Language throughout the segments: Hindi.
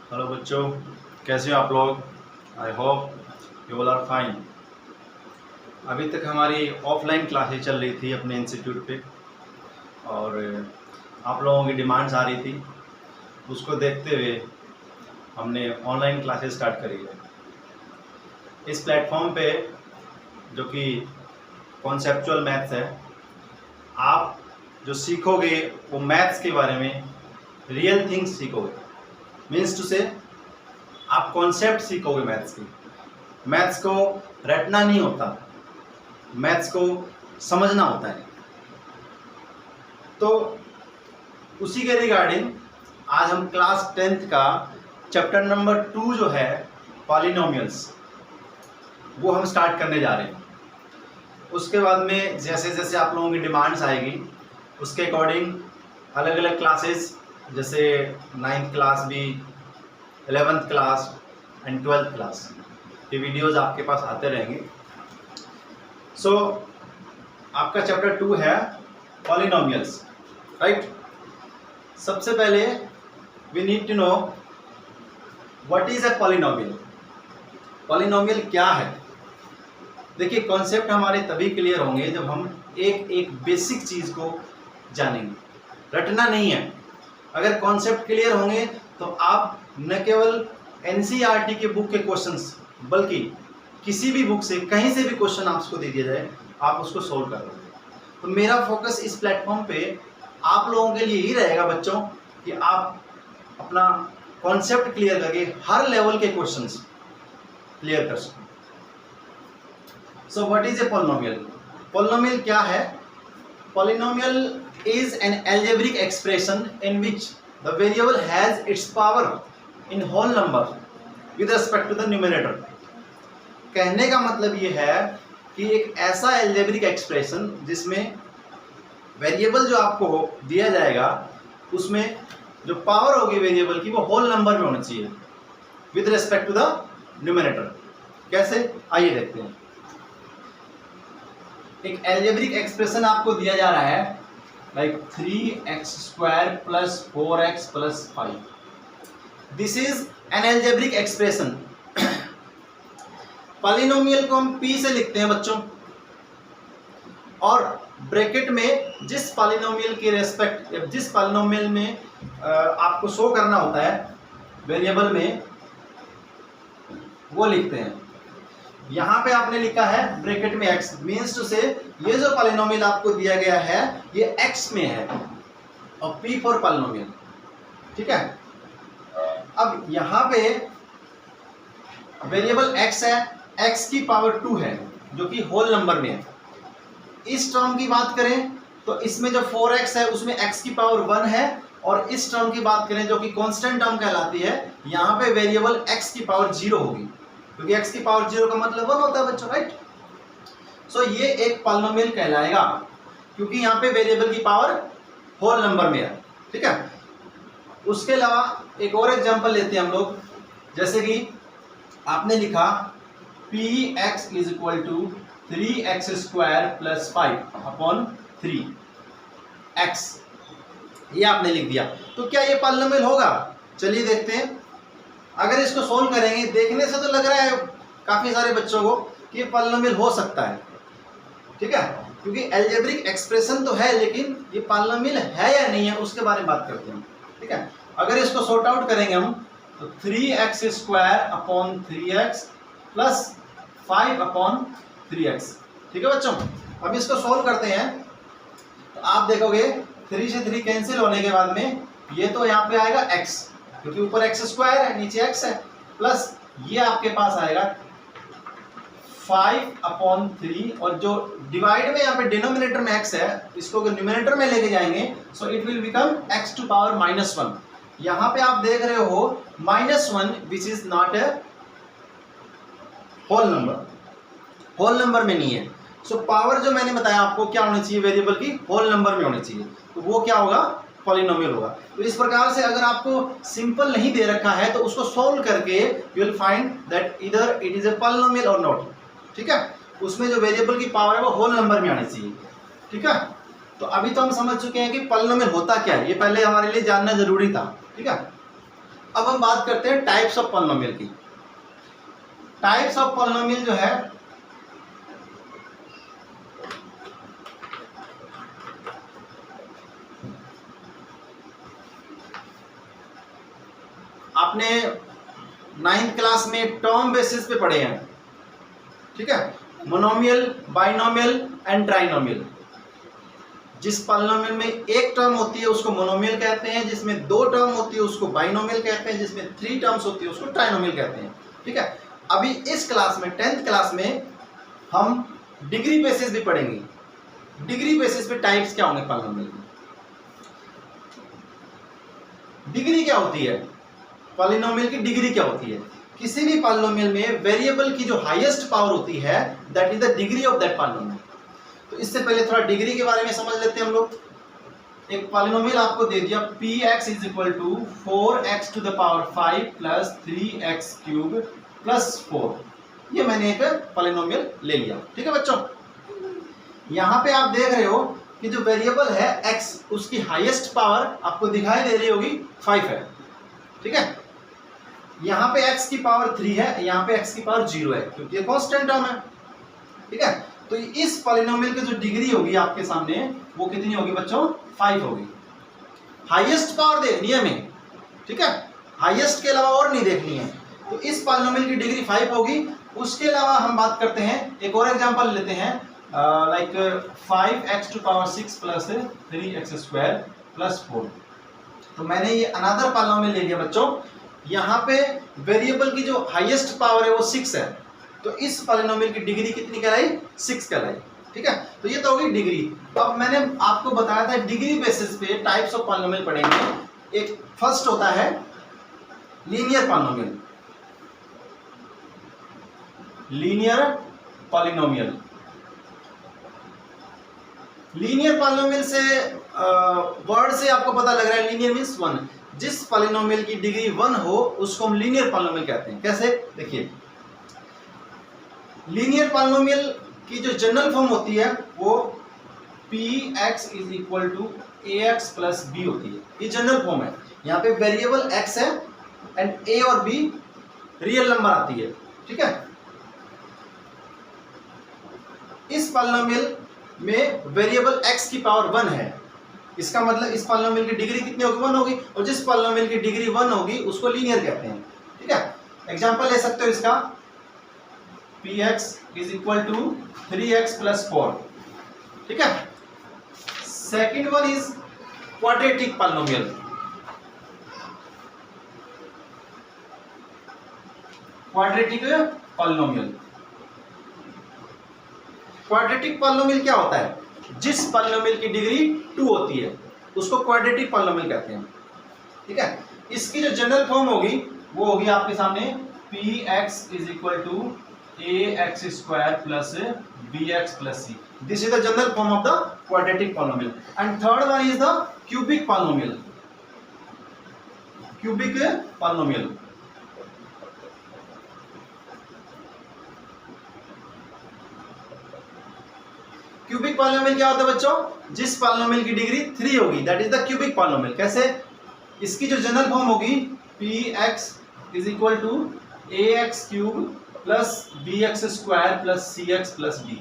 हेलो बच्चों, कैसे हो आप लोग। I hope you all are fine. अभी तक हमारी ऑफलाइन क्लासेस चल रही थी अपने इंस्टीट्यूट पे और आप लोगों की डिमांड्स आ रही थी। उसको देखते हुए हमने ऑनलाइन क्लासेस स्टार्ट करी है। इस प्लेटफॉर्म पे जो कि कॉन्सेप्चुअल मैथ्स है, आप जो सीखोगे वो मैथ्स के बारे में रियल थिंग्स सीखोगे। मीन्स टू से आप कॉन्सेप्ट सीखोगे मैथ्स की। मैथ्स को रटना नहीं होता, मैथ्स को समझना होता है। तो उसी के रिगार्डिंग आज हम क्लास 10th का चैप्टर नंबर 2 जो है पॉलिनोमियल्स, वो हम स्टार्ट करने जा रहे हैं। उसके बाद में जैसे जैसे आप लोगों की डिमांड्स आएगी उसके अकॉर्डिंग अलग अलग क्लासेस, जैसे 9th क्लास भी, 11th class and 12th class के वीडियोस आपके पास आते रहेंगे। सो आपका चैप्टर 2 है पॉलिनोमियल्स, राइट। सबसे पहले we need to know what is a polynomial. Polynomial क्या है? देखिए, कॉन्सेप्ट हमारे तभी क्लियर होंगे जब हम एक एक बेसिक चीज को जानेंगे। रटना नहीं है। अगर कॉन्सेप्ट क्लियर होंगे तो आप न केवल एनसीईआरटी के बुक के क्वेश्चंस बल्कि किसी भी बुक से कहीं से भी क्वेश्चन आपको दे दिया जाए आप उसको सोल्व कर लोगे। तो मेरा फोकस इस प्लेटफॉर्म पे आप लोगों के लिए ही रहेगा बच्चों कि आप अपना कॉन्सेप्ट क्लियर करके हर लेवल के क्वेश्चंस क्लियर कर सकें। सो what is a polynomial? Polynomial क्या है? Polynomial is an algebraic expression in which the variable has its power in whole number with respect to the numerator। कहने का मतलब ये है कि एक ऐसा algebraic expression जिसमें वेरिएबल जो आपको दिया जाएगा उसमें जो पावर होगी वेरिएबल की वो होल नंबर में होना चाहिए with respect to the numerator. कैसे, आइए देखते हैं। एक algebraic एक्सप्रेशन आपको दिया जा रहा है like 3x² plus 4x plus 5. This is an algebraic expression। Polynomial को हम p से लिखते हैं बच्चों, और ब्रैकेट में जिस पॉलिनोमियल के रेस्पेक्ट, जिस पॉलिनोमियल में आपको शो करना होता है वेरिएबल में, वो लिखते हैं। यहाँ पे आपने लिखा है ब्रैकेट में x, मीन्स टू से ये जो पॉलिनोमियल आपको दिया गया है ये x में है और p फॉर पॉलिनोमियल, ठीक है। अब यहाँ पे वेरिएबल x है, x की पावर 2 है जो कि होल नंबर में है। इस टर्म की बात करें तो इसमें जो 4x है उसमें x की पावर 1 है, और इस टर्म की बात करें जो कि कांस्टेंट टर्म कहलाती है, यहाँ पे वेरिएबल x की पावर 0 होगी, क्योंकि x की पावर 0 का मतलब 1 होता है बच्चों, राइट। सो ये एक पॉलिनोमियल कहलाएगा क्योंकि यहाँ पे वेरिएबल की पावर होल नंबर में है, ठीक है। उसके अलावा एक और एग्जांपल लेते हैं हम लोग, जैसे कि आपने लिखा px is equal to 3x² plus 5 upon 3x, ये आपने लिख दिया। तो क्या ये पॉलिनोमियल होगा? चलिए देखते हैं। अगर इसको सोल्व करेंगे, देखने से तो लग रहा है काफी सारे बच्चों को कि ये पॉलिनोमियल हो सकता है, ठीक है, क्योंकि अलजेब्रिक एक्सप्रेशन तो है, लेकिन ये पॉलिनोमियल है या नहीं है उसके बारे में बात करते हैं, ठीक है। अगर इसको सॉर्ट आउट करेंगे हम तो 3x² upon 3x plus 5 upon 3x, ठीक है बच्चों। अब इसको सोल्व करते हैं तो आप देखोगे 3 से 3 कैंसिल होने के बाद में ये तो यहाँ पे आएगा x, क्योंकि ऊपर x² है नीचे x है, प्लस ये आपके पास आएगा 5 अपॉन 3, और जो डिवाइड में यहाँ पे डिनोमिनेटर में x है, इसको अगर न्यूमरेटर में लेके जाएंगे so it will become x to power -1। यहाँ पे आप देख रहे हो -1 which is not a whole number, whole number में नहीं है। सो पावर जो मैंने बताया आपको क्या होनी चाहिए, वेरिएबल की होल नंबर में होनी चाहिए, तो वो क्या होगा, पॉलिनोमियल होगा। तो इस प्रकार से अगर आपको सिंपल नहीं दे रखा है तो उसको सोल्व करके यू विल फाइंड दैट इधर इट इज ए पॉलिनोमियल और नॉट, ठीक है। उसमें जो वेरिएबल की पावर है वो होल नंबर में आनी चाहिए, ठीक है। तो अभी तो हम समझ चुके हैं कि पॉलिनोमियल होता क्या है, ये पहले हमारे लिए जानना जरूरी था, ठीक है। अब हम बात करते हैं टाइप्स ऑफ पॉलिनोमियल की। टाइप्स ऑफ पॉलिनोमियल जो है आपने 9th क्लास में टर्म बेसिस पे पढ़े हैं, ठीक है। Monomial, binomial and trinomial. जिस पॉलिनोमियल में एक टर्म होती है उसको मोनोमियल कहते हैं, जिसमें 2 टर्म होती है उसको बाइनोमियल कहते हैं, जिसमें 3 टर्म्स होती है उसको ट्राइनोमियल कहते हैं, ठीक है। अभी इस क्लास में 10th क्लास में हम डिग्री बेसिस भी पढ़ेंगे। डिग्री बेसिस पे टाइप्स क्या होंगे पॉलिनोमियल में। डिग्री क्या होती है, पॉलिनोमियल की डिग्री क्या होती है। किसी भी पॉलिनोमियल में वेरिएबल की जो हाईएस्ट पावर होती है that is the degree of that polynomial. तो इससे पहले थोड़ा डिग्री के बारे में समझ लेते हैं हम लोग। एक पॉलिनोमियल आपको दे दिया px is equal to 4x to the power 5 plus 3x cube plus 4। ये मैंने एक पॉलिनोमियल ले लिया, ठीक है बच्चों। यहाँ पे आप देख रहे हो कि जो वेरिएबल है x, उसकी हाईएस्ट पावर आपको दिखाई दे रही होगी 5 है, ठीक है। यहाँ पे x की पावर 3 है, यहाँ पे x की पावर 0 है, क्योंकि ये कांस्टेंट टर्म है, ठीक है। तो इस पॉलिनोमियल की जो डिग्री होगी आपके सामने वो कितनी होगी बच्चों, 5 होगी। हाईएस्ट पावर देखनी है हमें, ठीक है, हाईएस्ट के अलावा और नहीं देखनी है। तो इस पॉलिनोमियल की डिग्री 5 होगी। उसके अलावा हम बात करते हैं, एक और एग्जांपल लेते हैं, like 5x to power 6 plus 3x square plus 4। तो मैंने ये अनदर पॉलिनोमियल ले लिया बच्चों। यहाँ पे वेरिएबल की जो हाईएस्ट पावर है वो 6 है, तो इस पॉलिनोमियल की डिग्री कितनी कहलाई, 6 कहलाई, ठीक है। तो ये तो होगी डिग्री। अब मैंने आपको बताया था डिग्री बेसिस पे टाइप्स ऑफ पॉलिनोमियल पढ़ेंगे। एक फर्स्ट होता है linear polynomial. Linear polynomial, linear polynomial से वर्ड से आपको पता लग रहा है लीनियर मींस 1। जिस पॉलिनोमियल की डिग्री 1 हो उसको हम लीनियर पॉलिनोमियल कहते हैं। कैसे, देखिए, लीनियर पॉलिनोमियल की जो जनरल फॉर्म होती है वो px is equal to ax plus b होती है। ये जनरल फॉर्म है। यहाँ पे वेरिएबल x है एंड a और b रियल नंबर आती है, ठीक है। इस पॉलिनोमियल में वेरिएबल x की पावर 1 है। इसका मतलब इस पॉलिनोमियल की डिग्री कितनी होगी, 1 होगी। और जिस पॉलिनोमियल की डिग्री 1 होगी उसको लीनियर कहते हैं, ठीक है। एग्जांपल ले सकते हो इसका, px is equal to 3x plus 4, ठीक है। Second one is quadratic polynomial. Quadratic polynomial, quadratic polynomial क्या होता है, जिस पॉलिनोमियल की डिग्री 2 होती है उसको क्वाड्रेटिक पॉलिनोमियल कहते हैं, ठीक है। इसकी जो जनरल फॉर्म होगी वो होगी आपके सामने px is equal to ax square plus bx plus c। This is the general form of the quadratic polynomial. And third one is the cubic polynomial. Cubic polynomial, cubic polynomial क्या होता है बच्चों, जिस पॉलिनोमियल की डिग्री 3 होगी that is the cubic polynomial. कैसे, इसकी जो जनरल फॉर्म होगी px is equal to ax cube plus bx square plus cx plus d।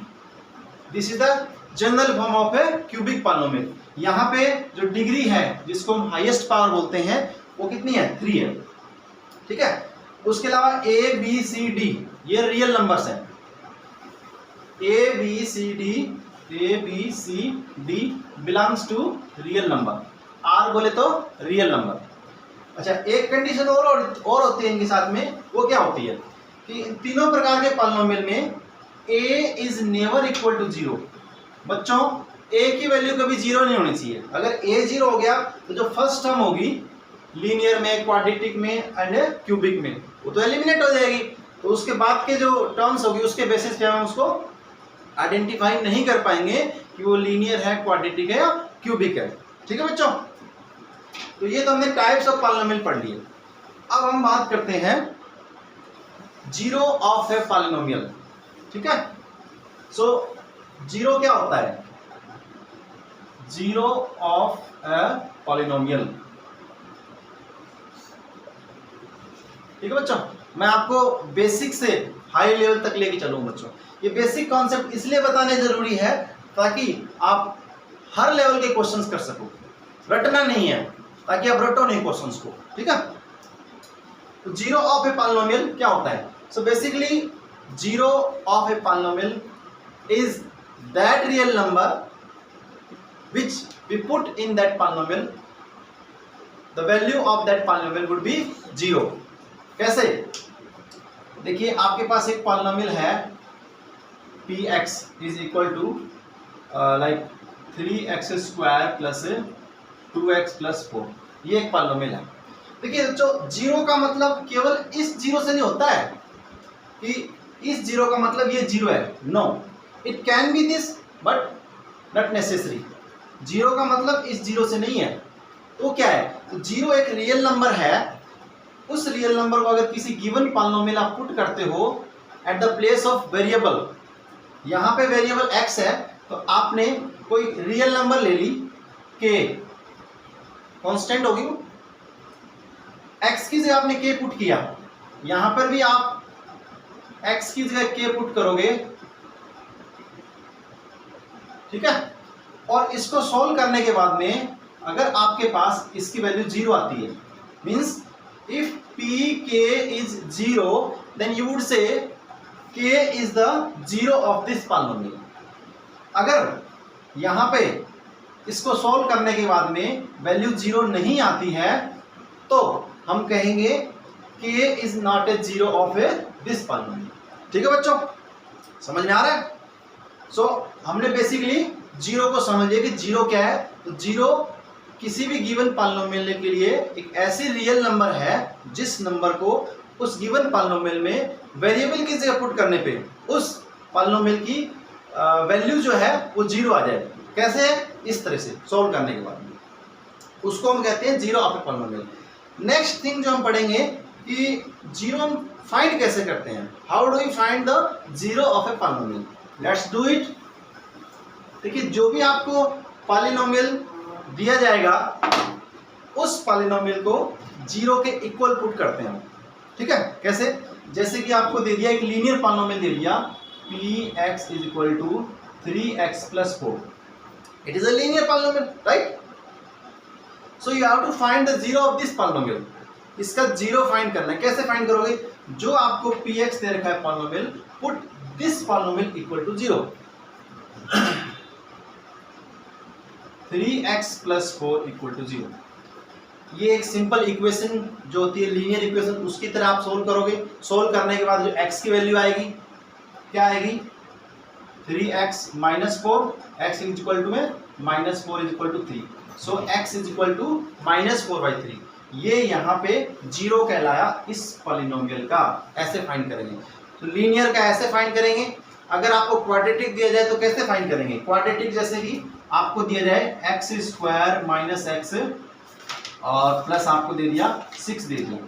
This is the general form of a cubic polynomial. यहाँ पे जो डिग्री है जिसको हम हाईएस्ट पावर बोलते हैं वो कितनी है, 3 है, ठीक है। उसके अलावा a b c d ये रियल नंबर्स हैं। a b c d belongs to real number. r बोले तो रियल नंबर। अच्छा, एक कंडीशन और होती है इनके साथ में, वो क्या होती है कि इन तीनों प्रकार के पॉलिनोमियल में a is never equal to 0। बच्चों, a की वैल्यू कभी 0 नहीं होनी चाहिए। अगर a 0 हो गया तो जो फर्स्ट टर्म होगी लीनियर में, क्वाड्रेटिक में एंड क्यूबिक में वो तो एलिमिनेट हो जाएगी। तो उसके बाद के जो टर्म्स होगी उसके बेसिस पे हम उसको आइडेंटिफाई नहीं कर पाएंगे कि वो लीनियर है, क्वाड्रेटिक है या क्यूबिक है, ठीक है बच्चों। तो ये तो हमने टाइप्स ऑफ पॉलिनोमियल पढ़ लिए। अब हम बात करते हैं जीरो ऑफ ए पॉलिनोमियल, ठीक है। सो जीरो क्या होता है, जीरो ऑफ ए पॉलिनोमियल। ठीक है बच्चों, मैं आपको बेसिक से हाई लेवल तक लेके चलूँ बच्चों। ये बेसिक कॉन्सेप्ट इसलिए बताने जरूरी है ताकि आप हर लेवल के क्वेश्चंस कर सको, रटना नहीं है, ताकि आप रटो नहीं क्वेश्चंस को, ठीक है। तो जीरो ऑफ ए पॉलिनोमियल क्या होता है? So basically zero of a polynomial is that real number which we put in that polynomial, the value of that polynomial would be 0। कैसे? देखिए आपके पास एक पॉलिनोमियल है px is equal to like 3x square plus 2x plus 4, ये एक पॉलिनोमियल है। देखिए जो जीरो का मतलब केवल इस जीरो से नहीं होता है कि इस जीरो का मतलब ये जीरो है, no, it can be this but not necessary. Zero का मतलब इस जीरो से नहीं है, तो क्या है? तो जीरो एक रियल नंबर है, उस रियल नंबर को अगर किसी गिवन पॉलिनोमियल आप पुट करते हो at the place of variable, यहाँ पे वेरिएबल x है, तो आपने कोई रियल नंबर ले ली k, कांस्टेंट होगी वो, x की जगह आपने k पुट किया, यहाँ पर भी आप x की जगह k पुट करोगे, ठीक है। और इसको सॉल्व करने के बाद में अगर आपके पास इसकी वैल्यू 0 आती है, means if pk is 0 then you would say k is the zero of this polynomial. अगर यहाँ पे इसको सॉल्व करने के बाद में वैल्यू 0 नहीं आती है तो हम कहेंगे k is not A zero of A this polynomial. ठीक है बच्चों, समझ में आ रहा है? सो हमने बेसिकली जीरो को समझ लिया कि जीरो क्या है। तो जीरो किसी भी गिवन पॉलिनोमियल के लिए एक ऐसी रियल नंबर है जिस नंबर को उस गिवन पॉलिनोमियल में वेरिएबल की जगह पुट करने पे उस पॉलिनोमियल की वैल्यू जो है वो 0 आ जाए। कैसे? इस तरह से सॉल्व करने के बाद में उसको हम कहते हैं zero of a polynomial. Next thing जो हम पढ़ेंगे कि जीरो हम फाइंड कैसे करते हैं, how do we find the zero of a polynomial. Let's do it. देखिए जो भी आपको पॉलिनोमियल दिया जाएगा उस पॉलिनोमियल को जीरो के इक्वल पुट करते हैं, ठीक है। कैसे? जैसे कि आपको दे दिया एक लीनियर पॉलिनोमियल दे दिया px is equal to 3x plus 4, it is a linear polynomial, right. So you have to find the zero of this polynomial. इसका जीरो फाइंड करना है। कैसे फाइंड करोगे? जो आपको px दे रखा है polynomial, put this polynomial equal to 0। 3x plus 4 equal to 0। ये एक सिंपल इक्वेशन जो होती है लीनियर इक्वेशन, उसकी तरह आप सोल्व करोगे। सोल्व करने के बाद जो x की वैल्यू आएगी क्या आएगी? 3x minus 4, x is equal to में minus 4 is equal to 3, so x is equal to minus 4/3। ये यहाँ पे जीरो कहलाया इस पॉलिनोमियल का। ऐसे फाइंड करेंगे। तो लीनियर का ऐसे फाइंड करेंगे। अगर आपको क्वाड्रेटिक दिया जाए तो कैसे फाइंड करेंगे? क्वाड्रेटिक जैसे कि आपको दिया जाए x स्क्वायर माइनस x और प्लस आपको दे दिया 6 दे दिया,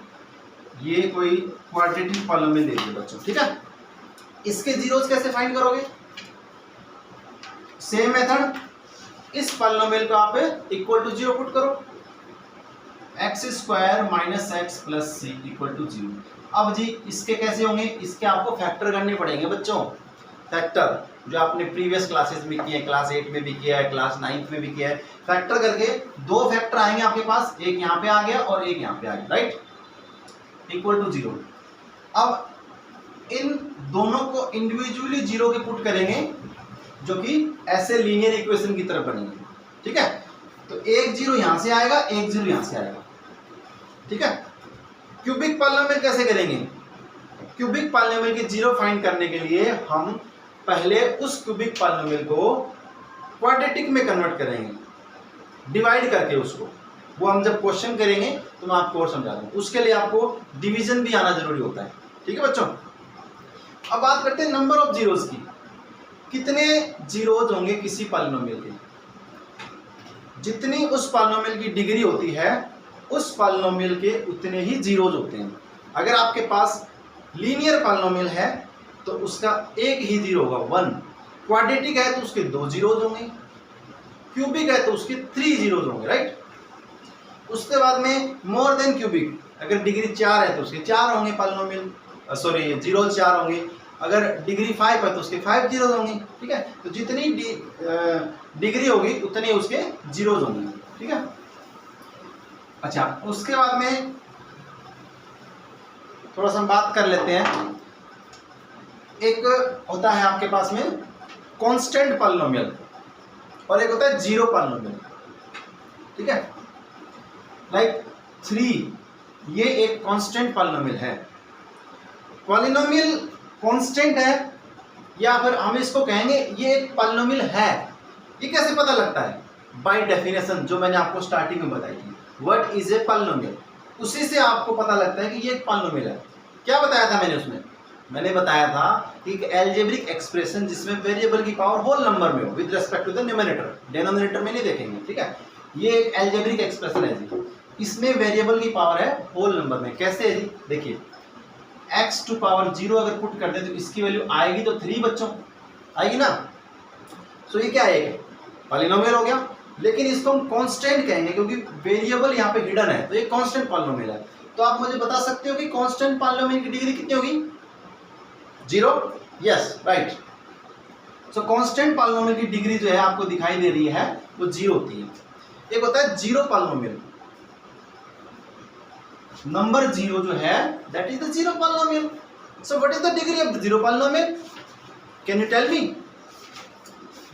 ये कोई क्वाड्रेटिक पॉलिनोमियल दे दिया बच्चों, ठीक है। इसके जीरोस कैसे फाइंड करोगे? सेम मेथड, इस पॉलिनोमियल को आप इक्वल टू 0 पुट करो, x square minus x plus c equal to 0। अब जी इसके कैसे होंगे? इसके आपको फैक्टर करने पड़ेंगे बच्चों। फैक्टर जो आपने प्रीवियस क्लासेस में किए हैं, क्लास 8 में भी किया है, क्लास 9 में भी किया है। फैक्टर करके दो फैक्टर आएंगे आपके पास, एक यहाँ पे आ गया और एक यहाँ पे आ गया, राइट, इक्वल टू 0। अब इन दोनों को इंडिविजुअली 0 के पुट करेंगे जो कि ऐसे लीनियर इक्वेशन की तरह बनेंगे, ठीक है। तो एक 0 यहाँ से आएगा, एक 0 यहाँ से आएगा, ठीक है। क्यूबिक पॉलिनोमियल कैसे करेंगे? क्यूबिक पॉलिनोमियल के 0 फाइंड करने के लिए हम पहले उस क्यूबिक पॉलिनोमियल को क्वाड्रेटिक में कन्वर्ट करेंगे, डिवाइड करके उसको। वो हम जब क्वेश्चन करेंगे तो मैं आपको और समझा दूँ। उसके लिए आपको डिवीजन भी आना जरूरी होता है, ठीक है बच्चों। अब बात करते हैं नंबर ऑफ जीरोस की। कितने जीरोज होंगे किसी पॉलिनोमियल के? जितनी उस पॉलिनोमियल की डिग्री होती है उस पॉलिनोमियल के उतने ही जीरोज होते हैं। अगर आपके पास लीनियर पॉलिनोमियल है तो उसका एक ही जीरो होगा, 1। क्वाड्रेटिक है तो उसके 2 जीरोज होंगे, क्यूबिक है तो उसके 3 जीरोज होंगे, राइट। उसके बाद में मोर देन क्यूबिक, अगर डिग्री 4 है तो उसके 4 होंगे पॉलिनोमियल, सॉरी जीरो 4 होंगे। अगर डिग्री 5 है तो उसके 5 जीरोज होंगे। ठीक है, तो जितनी डिग्री होगी उतने उसके जीरोज होंगे। ठीक है, अच्छा उसके बाद में थोड़ा सा हम बात कर लेते हैं। एक होता है आपके पास में कांस्टेंट पॉलिनोमियल और एक होता है जीरो पॉलिनोमियल। ठीक है, लाइक 3 ये एक कांस्टेंट पॉलिनोमियल है। पॉलिनोमियल कांस्टेंट है या फिर हम इसको कहेंगे ये एक पॉलिनोमियल है। ये कैसे पता लगता है? बाय डेफिनेशन, जो मैंने आपको स्टार्टिंग में बताई थी, व्हाट इज ए पॉलिनोमियल, उसी से आपको पता लगता है कि ये एक पॉलिनोमियल है। क्या बताया था मैंने उसमें? मैंने बताया था कि एक एल्जेब्रिक एक्सप्रेशन जिसमें वेरिएबल की पावर होल नंबर में हो with respect to the numerator, denominator में नहीं देखेंगे। ठीक है, ये एक एल्जेब्रिक एक्सप्रेशन है जी, इसमें वेरिएबल की पावर है होल नंबर में। कैसे है जी? देखिए x टू पावर 0 अगर पुट कर दे तो इसकी वैल्यू आएगी तो 3 बच्चों, आएगी ना। सो ये क्या है? पॉलिनोमियल हो गया, लेकिन इसको हम कांस्टेंट कहेंगे क्योंकि वेरिएबल यहाँ पे हिडन है, तो ये कांस्टेंट पॉलिनोमियल है। तो आप मुझे बता सकते हो कि कांस्टेंट पॉलिनोमियल की डिग्री कितनी होगी? 0? Yes, right. सो कांस्टेंट पॉलिनोमियल की डिग्री जो है आपको दिखाई दे रही है वो 0 होती है। एक होता है जीरो पॉलिनोमियल, नंबर 0 जो है that is the zero polynomial. So what is the degree of the zero polynomial? Can you tell me?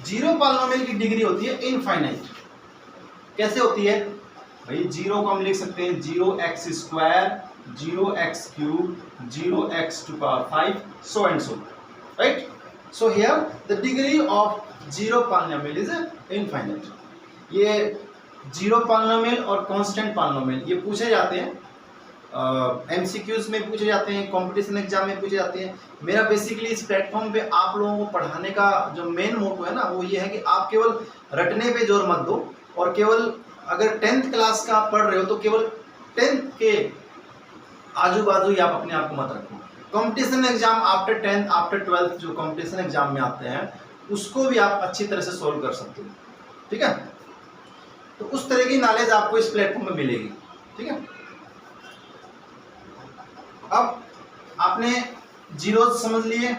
Zero polynomial की डिग्री होती है इनफाइनाइट। कैसे होती है भाई? जीरो को हम लिख सकते हैं 0x², 0x³ 0x⁵, so and so, right? So here the degree of zero polynomial is infinite. ये जीरो पॉलिनोमियल और कांस्टेंट पॉलिनोमियल ये पूछे जाते हैं MCQs में, पूछे जाते हैं कंपटीशन एग्जाम में, पूछे जाते हैं। मेरा बेसिकली इस प्लेटफॉर्म पे आप लोगों को पढ़ाने का जो मेन मोटो है ना वो ये है कि आप केवल रटने पे जोर मत दो, और केवल अगर 10th क्लास का आप पढ़ रहे हो तो केवल 10th के आजू बाजू ही आप अपने आप को मत रखो। Competition exam after 10th after 12th जो कंपटीशन एग्जाम में आते हैं उसको भी आप अच्छी तरह से सोल्व कर सकते हो। ठीक है, तो उस तरह की नॉलेज आपको इस प्लेटफॉर्म में मिलेगी। ठीक है, अब आपने जीरोज समझ लिए,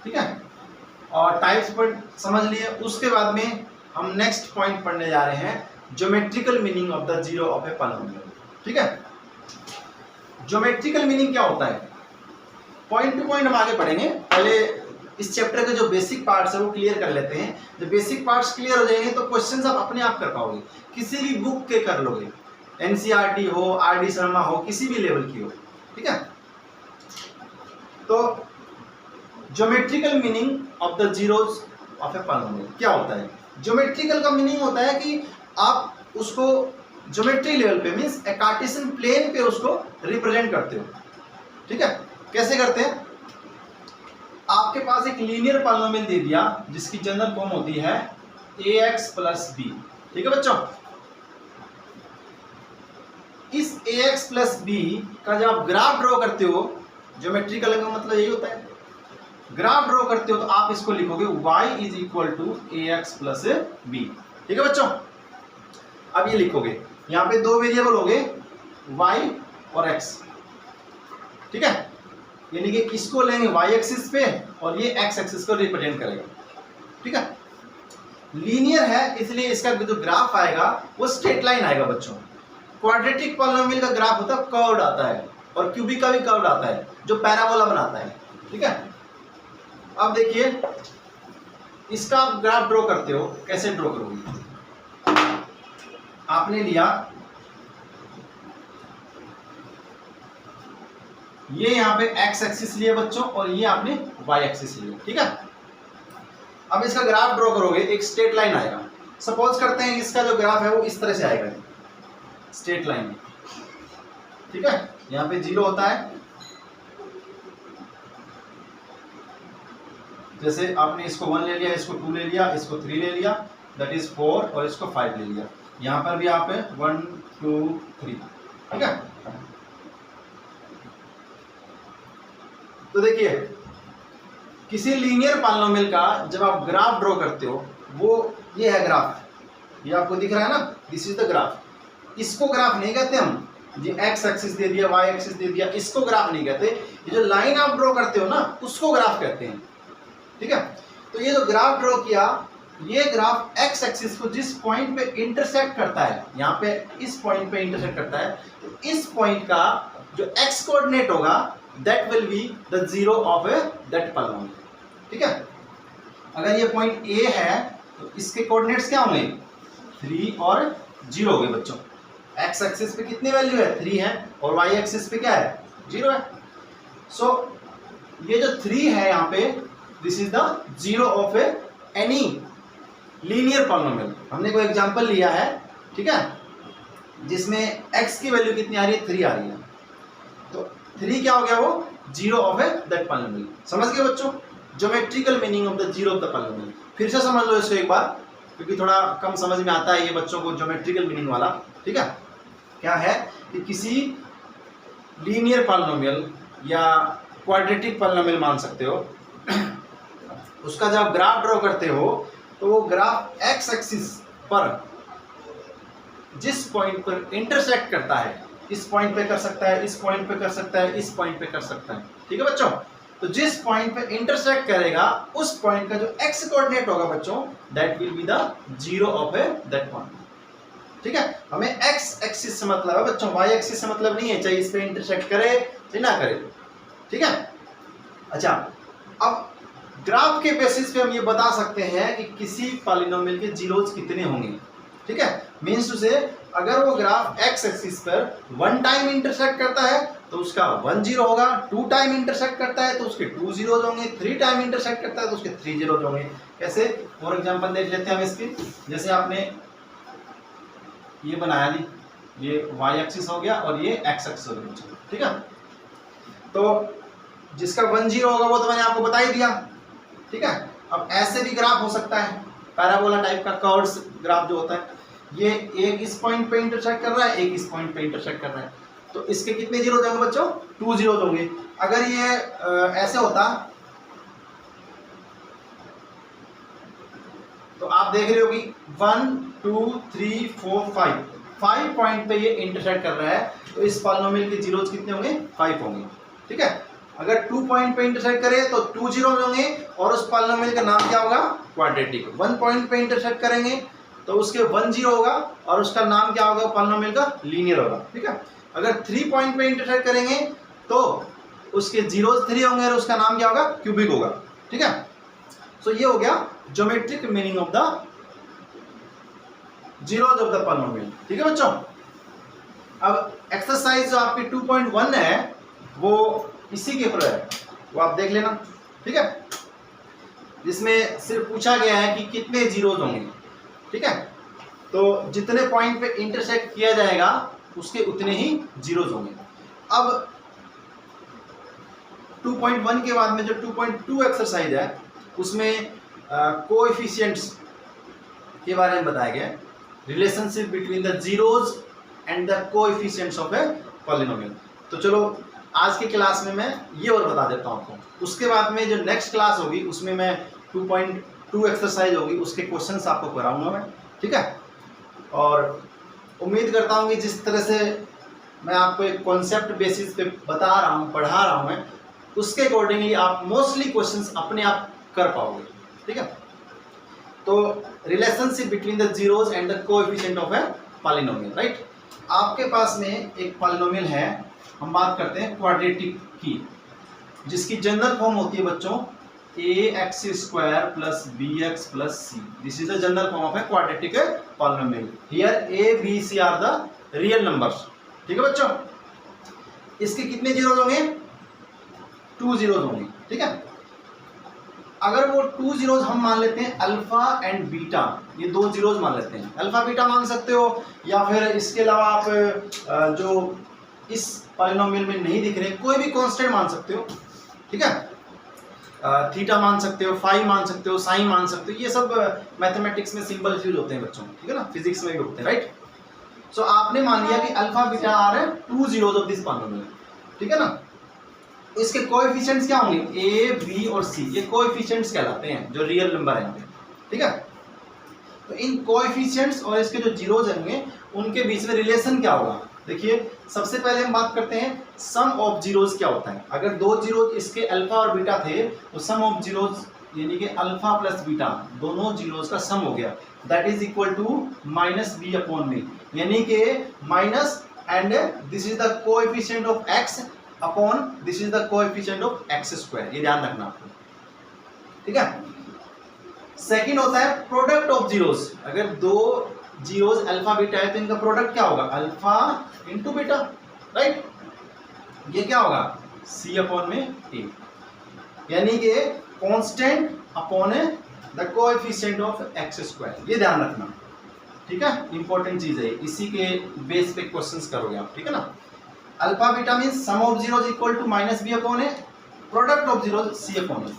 ठीक है, और टाइप्स पर समझ लिए। उसके बाद में हम नेक्स्ट पॉइंट पढ़ने जा रहे हैं, geometrical meaning of the zero of a polynomial. ठीक है, ज्योमेट्रिकल मीनिंग क्या होता है? पॉइंट टू पॉइंट हम आगे पढ़ेंगे। पहले इस चैप्टर के जो बेसिक पार्ट्स है वो क्लियर कर लेते हैं। जब बेसिक पार्ट्स क्लियर हो जाएंगे तो क्वेश्चंस आप अपने आप कर पाओगे, किसी भी बुक के कर लोगे, NCERT हो, RD शर्मा हो, किसी भी लेवल की हो। ठीक है, तो geometrical meaning of the zeros of a polynomial क्या होता है? ज्योमेट्रिकल का मीनिंग होता है कि आप उसको ज्योमेट्री लेवल पे मींस ए कार्टेशियन प्लेन पे उसको रिप्रेजेंट करते हो। ठीक है, कैसे करते हैं? आपके पास एक लीनियर पॉलिनोमियल दे दिया जिसकी जनरल फॉर्म होती है ax + b। ठीक है बच्चों, इस ax + b का जब आप ग्राफ ड्रॉ करते हो, ज्योमेट्रिकल का मतलब यही होता है, ग्राफ ड्रॉ करते हो तो आप इसको लिखोगे y = ax + b। ठीक है बच्चों, अब ये लिखोगे, यहाँ पे दो वेरिएबल हो गए y और x। ठीक है, यानी कि इसको लेंगे y एक्सिस पे और ये x एक्सिस को रिप्रेजेंट करेगा। ठीक है, लीनियर है इसलिए इसका जो ग्राफ आएगा वो स्ट्रेट लाइन आएगा बच्चों। क्वाड्रेटिक पॉलिनोमियल का ग्राफ होता है कर्व्ड आता है, और क्यूबिक का भी कर्व्ड आता है जो पैराबोला बनाता है। ठीक है, अब देखिए इसका आप ग्राफ ड्रॉ करते हो, कैसे ड्रॉ करोगे? आपने लिया ये यहाँ पे x एक्सिस लिया बच्चों और ये आपने y एक्सिस लिया। ठीक है, अब इसका ग्राफ ड्रॉ करोगे, एक स्ट्रेट लाइन आएगा। सपोज करते हैं इसका जो ग्राफ है वो इस तरह से आएगा, स्ट्रेट लाइन। ठीक है, यहाँ पे 0 होता है, जैसे आपने इसको 1 ले लिया, इसको 2 ले लिया, इसको 3 ले लिया, दैट इज 4, और इसको 5 ले लिया। यहाँ पर भी आप 1 2 3। ठीक है, तो देखिए किसी लीनियर पॉलिनोमियल का जब आप ग्राफ ड्रॉ करते हो, वो ये है ग्राफ, ये आपको दिख रहा है ना, दिस इज द ग्राफ। इसको ग्राफ नहीं कहते हम, जी एक्स एक्सिस दे दिया, वाई एक्सिस दे दिया, इसको ग्राफ नहीं कहते। ये जो लाइन आप ड्रॉ करते हो ना उसको ग्राफ कहते हैं, ठीक है। तो ये जो ग्राफ ड्रॉ किया, ये ग्राफ एक्स एक्सिस को जिस पॉइंट पे इंटरसेक्ट करता है, यहाँ पे इस पॉइंट पे इंटरसेक्ट करता है, तो इस पॉइंट का जो एक्स कोऑर्डिनेट होगा that will be the zero of A that polynomial, ठीक है। अगर ये पॉइंट ए है तो इसके कोऑर्डिनेट्स क्या होंगे, 3 और 0 हो गए बच्चों। एक्स एक्सिस पे कितनी वैल्यू है, 3 है, और वाई एक्सिस पे क्या है, 0 है। सो ये जो 3 है यहाँ पे, this is the zero of A any linear polynomial. हमने कोई एग्जांपल लिया है, ठीक है, जिसमें x की वैल्यू कितनी आ रही है, 3 आ रही है, तो 3 क्या हो गया, वो zero of A that polynomial. समझ गए बच्चों, geometrical meaning of the zero of the polynomial. फिर से समझ लो इसको एक बार, क्योंकि थोड़ा कम समझ में आता है ये बच्चों को ज्योमेट्रिकल मीनिंग वाला, ठीक है। क्या है कि किसी लीनियर पॉलिनोमियल या क्वाड्रेटिक पॉलिनोमियल मान सकते हो, उसका जब ग्राफ ड्रॉ करते हो तो वो ग्राफ एक्स एक्सिस पर जिस पॉइंट पर इंटरसेक्ट करता है, इस पॉइंट पे कर सकता है, इस पॉइंट पे कर सकता है, इस पॉइंट पे कर सकता है, ठीक है बच्चों। तो जिस पॉइंट पे इंटरसेक्ट करेगा उस पॉइंट का जो एक्स कोऑर्डिनेट होगा बच्चों, that will be the zero of A that point, ठीक है। हमें एक्स एक्सिस से मतलब है बच्चों, वाई एक्सिस से मतलब नहीं है, चाहे इस पे इंटरसेक्ट करे चाहे ना करे, ठीक है। अच्छा, अब ग्राफ के बेसिस पे हम ये बता सकते हैं कि किसी पॉलिनोमियल के जीरोज कितने होंगे, ठीक है। मींस टू से अगर वो ग्राफ एक्स एक्सिस पर 1 टाइम इंटरसेक्ट करता है तो उसका 1 जीरो होगा, 2 टाइम इंटरसेक्ट करता है तो उसके 2 जीरोज होंगे, 3 टाइम इंटरसेक्ट करता है तो उसके 3 जीरोज होंगे। कैसे, फॉर एग्जांपल देख लेते हैं हम इसकी। जैसे आपने ये बनाया जी, ये वाई एक्सिस हो गया और ये एक्स एक्सिस हो गया, ठीक है। तो जिसका 1 जीरो होगा वो तो मैंने आपको बता ही दिया, ठीक है। अब ऐसे भी ग्राफ हो सकता है, पैराबोला टाइप का कर्व्स ग्राफ जो होता है, ये एक इस पॉइंट पे इंटरसेक्ट कर रहा है, एक इस पॉइंट पे इंटरसेक्ट कर रहा है, तो इसके कितने जीरो होंगे बच्चों, 2 जीरो होंगे। अगर ये ऐसे होता तो आप देख रहे हो कि 1 2 3 4 5 पॉइंट पे ये इंटरसेक्ट कर रहा है, तो इस पॉलिनोमियल के जीरोज कितने होंगे, 5 होंगे, ठीक है। अगर 2 पॉइंट पे इंटरसेक्ट करे तो 2 जीरो होंगे और उस पॉलिनोमियल का नाम क्या होगा, क्वाड्रेटिक। 1 पॉइंट पे इंटरसेक्ट करेंगे तो उसके 1 जीरो होगा और उसका नाम क्या होगा, पॉलिनोमियल का लीनियर होगा, ठीक है। अगर 3 पॉइंट पे इंटरसेक्ट करेंगे तो उसके जीरोज 3 होंगे और उसका नाम क्या होगा, क्यूबिक होगा, ठीक है। सो ये हो गया geometric meaning of the zeros of the polynomial, ठीक है बच्चों। अब एक्सरसाइज जो आपकी 2.1 है वो इसी के ऊपर है, वो आप देख लेना, ठीक है, जिसमें सिर्फ पूछा गया है कि कितने जीरोज होंगे, ठीक है। तो जितने पॉइंट पे इंटरसेक्ट किया जाएगा उसके उतने ही जीरोज होंगे। अब 2.1 के बाद में जो 2.2 एक्सरसाइज है उसमें कोएफिशिएंट्स के बारे में बताया गया है, relationship between the zeros and the coefficients of a polynomial. तो चलो आज की क्लास में मैं ये और बता देता हूँ आपको, उसके बाद में जो नेक्स्ट क्लास होगी उसमें मैं 2.2 एक्सरसाइज होगी उसके क्वेश्चंस आपको कराऊंगा मैं, ठीक है। और उम्मीद करता हूँ कि जिस तरह से मैं आपको एक कॉन्सेप्ट बेसिस पे बता रहा हूँ, पढ़ा रहा हूँ मैं, उसके अकॉर्डिंगली आप मोस्टली क्वेश्चंस अपने आप कर पाओगे, ठीक है। तो relationship between the zeros and the coefficient of a polynomial, right. आपके पास में एक पॉलिनोमियल है, हम बात करते हैं क्वाड्रेटिक की, जिसकी जनरल फॉर्म होती है बच्चों ax² plus bx plus c। This is the general form of a quadratic polynomial. Here a b c are the real numbers, ठीक है बच्चों। इसके कितने जीरोज होंगे, 2 जीरोज होंगे, ठीक है। अगर वो 2 जीरोज हम मान लेते हैं अल्फा एंड बीटा, ये 2 जीरोज मान लेते हैं, अल्फा बीटा मान सकते हो, या फिर इसके अलावा आप जो इस पॉलिनोमियल में नहीं दिख रहे कोई भी कांस्टेंट मान सकते हो, ठीक है। थीटा मान सकते हो, फाई मान सकते हो, साइन मान सकते हो, ये सब मैथमेटिक्स में सिंबल यूज होते हैं बच्चों, ठीक है ना, फिजिक्स में भी होते हैं, राइट। सो आपने मान लिया कि अल्फा बीटा आर है 2 जीरोज ऑफ दिस पॉलिनोमियल, ठीक है ना। इसके कोएफिशिएंट्स क्या होंगे, ए बी और सी, ये कोएफिशिएंट्स कहलाते हैं जो रियल नंबर है यहाँ पे, ठीक है। तो इन कोएफिशिएंट्स और इसके जो जीरोज होंगे उनके बीच में रिलेशन क्या होगा, देखिए सबसे पहले हम बात करते हैं सम ऑफ जीरोज क्या होता है। अगर दो जीरोज इसके अल्फा और बीटा थे तो सम ऑफ जीरोज यानी कि अल्फा प्लस बीटा दोनों जीरोज का सम हो गया, that is equal to minus B upon में, यानी कि minus and this is the coefficient of X upon this is the coefficient of X square, ये ध्यान रखना आपको, ठीक है। सेकंड होता है प्रोडक्ट ऑफ जीरोज। अगर दो जीरोज अल्फा बीटा है तो इनका प्रोडक्ट क्या होगा, अल्फा इंटू बीटा, राइट। ये क्या होगा, सी अपॉन में ए, यानी कि constant upon the coefficient of X square, ये ध्यान रखना, ठीक है। इंपॉर्टेंट चीज है, इसी के बेस पे क्वेश्चंस करोगे आप, ठीक है ना। Alpha beta means sum of zeros equal to minus B upon A, product of zeros C upon A.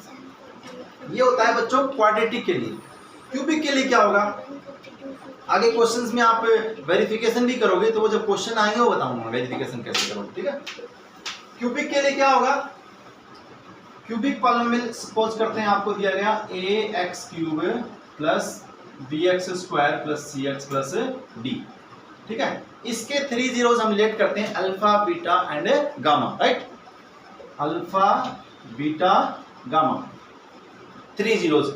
ये होता है बच्चों क्वाड्रेटिक के लिए। क्यूबिक के लिए क्या होगा, आगे क्वेश्चंस में आप वेरिफिकेशन भी करोगे तो वो जब क्वेश्चन आएंगे वो बताऊंगा वेरिफिकेशन कैसे करोगे, ठीक है। क्यूबिक के लिए क्या होगा, क्यूबिक पॉलिनोमियल सपोज करते हैं आपको दिया गया A x cube plus B x square plus C x plus D, ठीक है। इसके थ्री जीरोज हम रिलेट करते हैं alpha beta and gamma, right. Alpha beta gamma three zeros,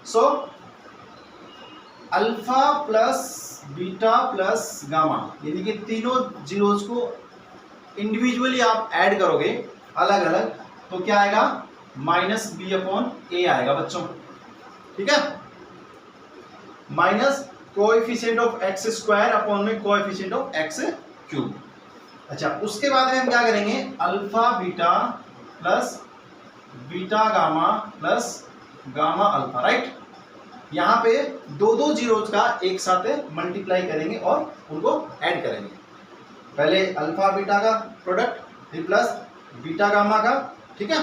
so alpha plus beta plus gamma यानी कि तीनों जीरोज को इंडिविजुअली आप ऐड करोगे अलग अलग तो क्या आएगा, माइनस बी अपॉन ए आएगा बच्चों, ठीक है। Minus coefficient of X square upon में कोएफिशिएंट ऑफ एक्स क्यूब। अच्छा, उसके बाद में हम क्या करेंगे, alpha beta plus beta gamma plus gamma alpha, right. यहाँ पे दो दो जीरोज का एक साथ मल्टीप्लाई करेंगे और उनको ऐड करेंगे। पहले अल्फा बीटा का प्रोडक्ट, फिर प्लस बीटा गामा का, ठीक है,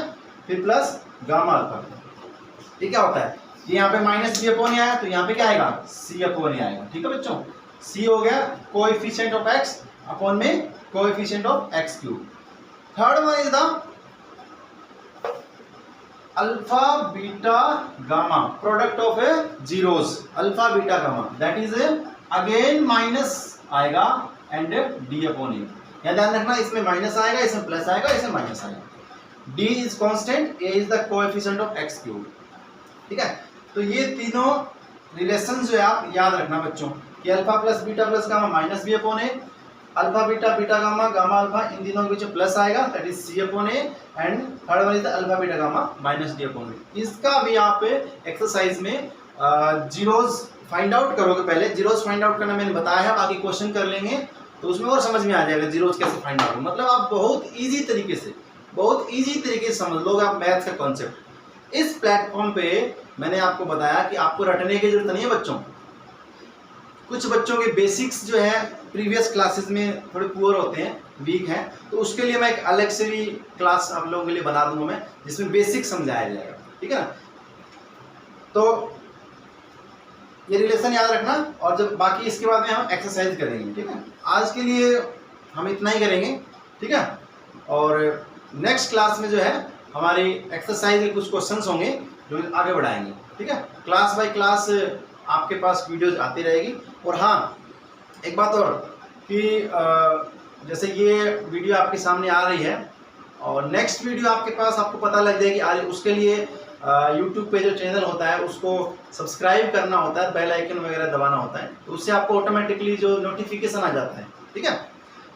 फिर प्लस गामा अल्फा का। ये क्या होता है, ये यहाँ पे माइनस बी अपॉन आया तो यहाँ पे क्या आएगा, सी अपॉन आएगा, ठीक है बच्चों। सी हो गया कोएफिशिएंट ऑफ एक्स अपॉन में coefficient of x cube. Third one is the alpha beta gamma product of zeros, alpha beta gamma, that is again minus आएगा एंड डी अपॉन ए। यहाँ ध्यान रखना, इसमें माइनस आएगा, इसमें प्लस आएगा, इसमें माइनस आएगा। D is constant, A is the coefficient of x cube, ठीक है। तो ये तीनों रिलेशन जो है आप याद रखना बच्चों कि alpha plus beta plus gamma minus B upon A, alpha beta beta gamma gamma alpha, इन तीनों के बीच प्लस आएगा that is C upon A, and third one is alpha beta gamma minus D upon A. इसका भी आप एक्सरसाइज में जीरोज फाइंड आउट करोगे। पहले जीरोज फाइंड आउट करना मैंने बताया है, बाकी क्वेश्चन कर लेंगे तो उसमें और समझ में आ जाएगा जीरोज कैसे फाइंड आउट, मतलब आप बहुत ईजी तरीके से समझ लोगे आप मैथ्स का कॉन्सेप्ट। इस प्लेटफॉर्म पे मैंने आपको बताया कि आपको रटने की जरूरत नहीं है बच्चों। कुछ बच्चों के बेसिक्स जो है प्रीवियस क्लासेस में थोड़े पुअर होते हैं, वीक हैं, तो उसके लिए मैं एक अलग से भी क्लास आप लोगों के लिए बना दूंगा मैं, जिसमें बेसिक समझाया जाएगा, ठीक है ना। तो ये रिलेशन याद रखना, और जब बाकी इसके बाद में हम एक्सरसाइज करेंगे, ठीक है। आज के लिए हम इतना ही करेंगे, ठीक है। और नेक्स्ट क्लास में जो है हमारी एक्सरसाइज के कुछ क्वेश्चंस होंगे जो आगे बढ़ाएंगे, ठीक है। क्लास बाय क्लास आपके पास वीडियोज आती रहेगी। और हाँ, एक बात और कि जैसे ये वीडियो आपके सामने आ रही है और नेक्स्ट वीडियो आपके पास आपको पता लग जाएगी आ रही, उसके लिए यूट्यूब पे जो चैनल होता है उसको सब्सक्राइब करना होता है, बेल आइकन वगैरह दबाना होता है, तो उससे आपको ऑटोमेटिकली जो नोटिफिकेशन आ जाता है, ठीक है।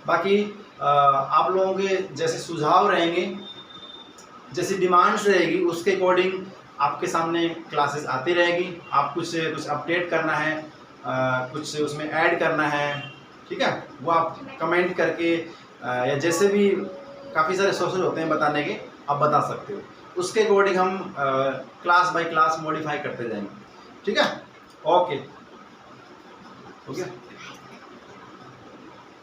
बाकी आप लोगों के जैसे सुझाव रहेंगे, जैसी डिमांड्स रहेगी, उसके अकॉर्डिंग आपके सामने क्लासेस आती रहेगी। आप कुछ अपडेट करना है, कुछ उसमें ऐड करना है, ठीक है, वो आप कमेंट करके या जैसे भी काफ़ी सारे सोर्सेज होते हैं बताने के, आप बता सकते हो। उसके अकॉर्डिंग हम क्लास बाय क्लास मॉडिफाई करते जाएंगे, ठीक है। ओके, हो गया।